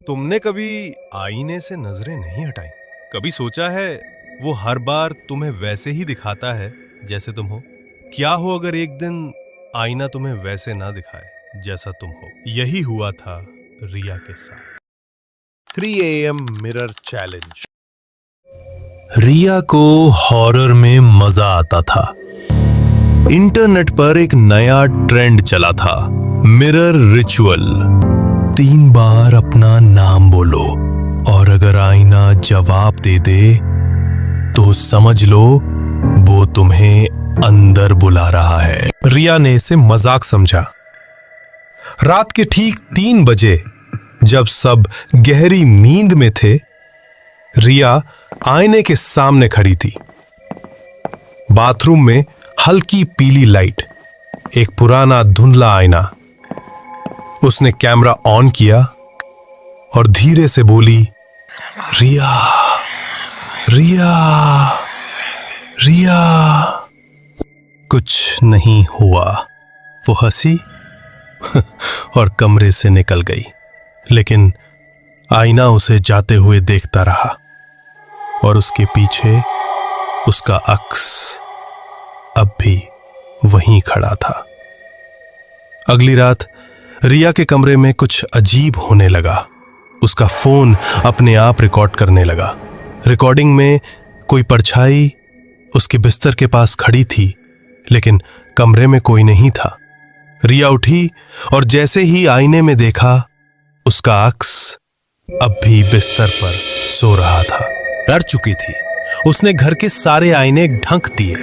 तुमने कभी आईने से नजरें नहीं हटाई? कभी सोचा है वो हर बार तुम्हें वैसे ही दिखाता है जैसे तुम हो? क्या हो अगर एक दिन आईना तुम्हें वैसे ना दिखाए जैसा तुम हो? यही हुआ था रिया के साथ। 3 AM मिरर चैलेंज। रिया को हॉरर में मजा आता था। इंटरनेट पर एक नया ट्रेंड चला था, मिरर रिचुअल। 3 बार अपना नाम बोलो और अगर आईना जवाब दे दे तो समझ लो वो तुम्हें अंदर बुला रहा है। रिया ने इसे मजाक समझा। रात के ठीक 3 बजे जब सब गहरी नींद में थे, रिया आईने के सामने खड़ी थी। बाथरूम में हल्की पीली लाइट, एक पुराना धुंधला आईना। उसने कैमरा ऑन किया और धीरे से बोली, रिया, रिया, रिया। कुछ नहीं हुआ। वो हंसी और कमरे से निकल गई, लेकिन आईना उसे जाते हुए देखता रहा और उसके पीछे उसका अक्स अब भी वहीं खड़ा था। अगली रात रिया के कमरे में कुछ अजीब होने लगा। उसका फोन अपने आप रिकॉर्ड करने लगा। रिकॉर्डिंग में कोई परछाई उसके बिस्तर के पास खड़ी थी, लेकिन कमरे में कोई नहीं था। रिया उठी और जैसे ही आईने में देखा, उसका अक्स अब भी बिस्तर पर सो रहा था। डर चुकी थी। उसने घर के सारे आईने ढक दिए,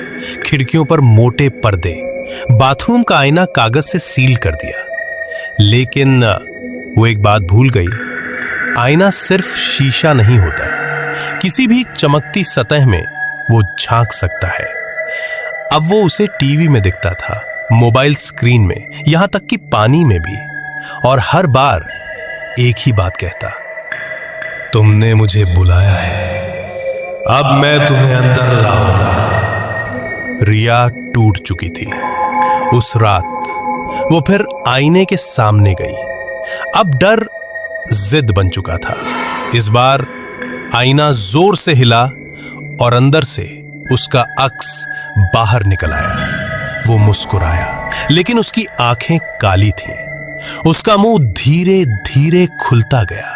खिड़कियों पर मोटे पर्दे, बाथरूम का आईना कागज से सील कर दिया। लेकिन वो एक बात भूल गई, आईना सिर्फ शीशा नहीं होता। किसी भी चमकती सतह में वो झांक सकता है। अब वो उसे टीवी में दिखता था, मोबाइल स्क्रीन में, यहां तक कि पानी में भी। और हर बार एक ही बात कहता, तुमने मुझे बुलाया है, अब मैं तुम्हें अंदर लाऊंगा। रिया टूट चुकी थी। उस रात वो फिर आईने के सामने गई। अब डर जिद बन चुका था। इस बार आईना जोर से हिला और अंदर से उसका अक्स बाहर निकल आया। वो मुस्कुराया, लेकिन उसकी आंखें काली थीं। उसका मुंह धीरे धीरे खुलता गया,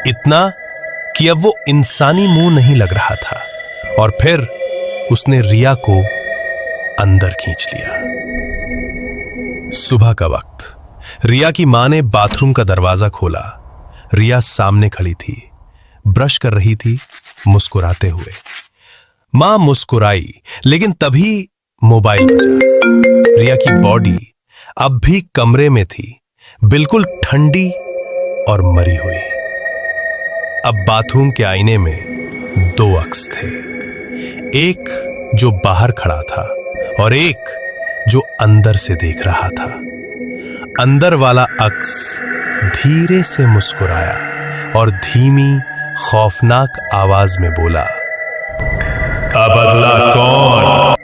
इतना कि अब वो इंसानी मुंह नहीं लग रहा था। और फिर उसने रिया को अंदर खींच लिया। सुबह का वक्त। रिया की मां ने बाथरूम का दरवाजा खोला। रिया सामने खड़ी थी, ब्रश कर रही थी, मुस्कुराते हुए। मां मुस्कुराई, लेकिन तभी मोबाइल बजा। रिया की बॉडी अब भी कमरे में थी, बिल्कुल ठंडी और मरी हुई। अब बाथरूम के आईने में 2 अक्स थे, एक जो बाहर खड़ा था और एक जो अंदर से देख रहा था। अंदर वाला अक्स धीरे से मुस्कुराया और धीमी खौफनाक आवाज में बोला, अब अगला